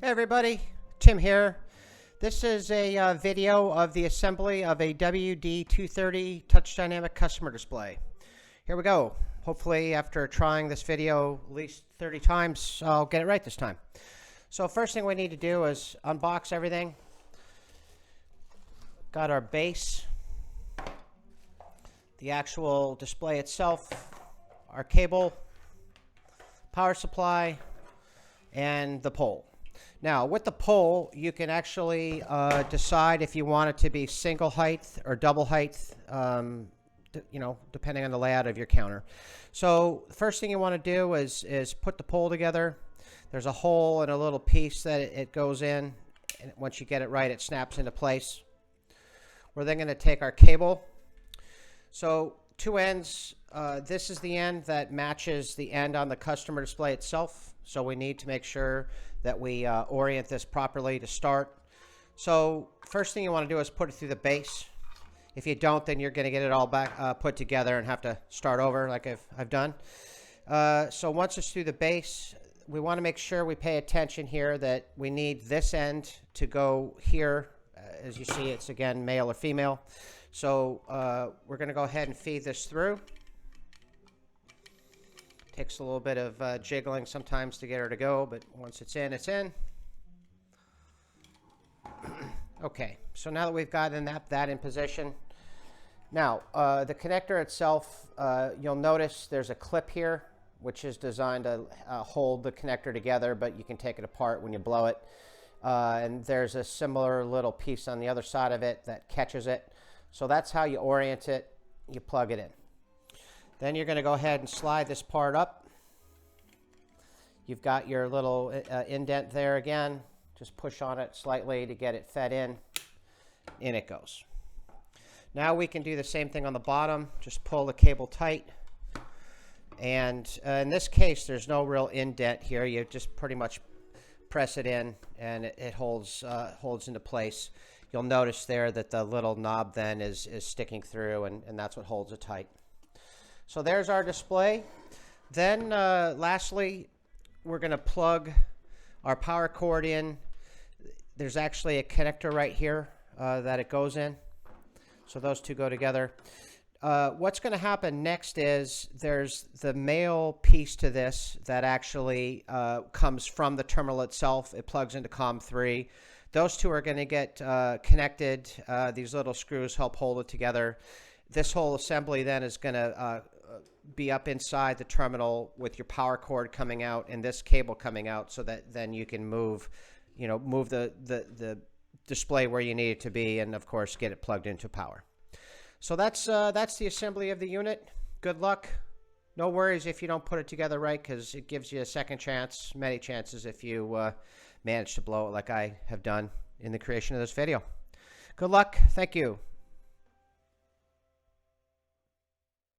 Hey everybody, Tim here. This is a video of the assembly of a WD-230 touch dynamic customer display. Here we go. Hopefully after trying this video at least 30 times, I'll get it right this time. So first thing we need to do is unbox everything. Got our base, the actual display itself, our cable, power supply, and the pole. Now, with the pole, you can actually decide if you want it to be single height or double height, depending on the layout of your counter. So, the first thing you want to do is put the pole together. There's a hole and a little piece that it goes in, and once you get it right, it snaps into place. We're then going to take our cable. So, two ends. This is the end that matches the end on the customer display itself. So we need to make sure that we orient this properly to start. So first thing you want to do is put it through the base. If you don't, then you're going to get it all back put together and have to start over like I've done. So once it's through the base, we want to make sure we pay attention here that we need this end to go here. As you see, it's again male or female. So we're going to go ahead and feed this through. Takes a little bit of jiggling sometimes to get her to go, but once it's in, it's in. Okay, so now that we've gotten that in position, now the connector itself, you'll notice there's a clip here, which is designed to hold the connector together, but you can take it apart when you blow it. And there's a similar little piece on the other side of it that catches it. So that's how you orient it. You plug it in. Then you're going to go ahead and slide this part up. You've got your little indent there again. Just push on it slightly to get it fed in. In it goes. Now we can do the same thing on the bottom. Just pull the cable tight. And in this case, there's no real indent here. You just pretty much press it in and it holds into place. You'll notice there that the little knob then is sticking through, and that's what holds it tight. So there's our display. Then lastly, we're going to plug our power cord in. There's actually a connector right here that it goes in. So those two go together. What's going to happen next is there's the male piece to this that actually comes from the terminal itself. It plugs into COM3. Those two are going to get connected. These little screws help hold it together. This whole assembly then is going to be up inside the terminal with your power cord coming out and this cable coming out, so that then you can move the display where you need it to be, and of course get it plugged into power. So that's the assembly of the unit. Good luck. No worries if you don't put it together right, because it gives you a second chance, many chances, if you manage to blow it like I have done in the creation of this video. Good luck. Thank you.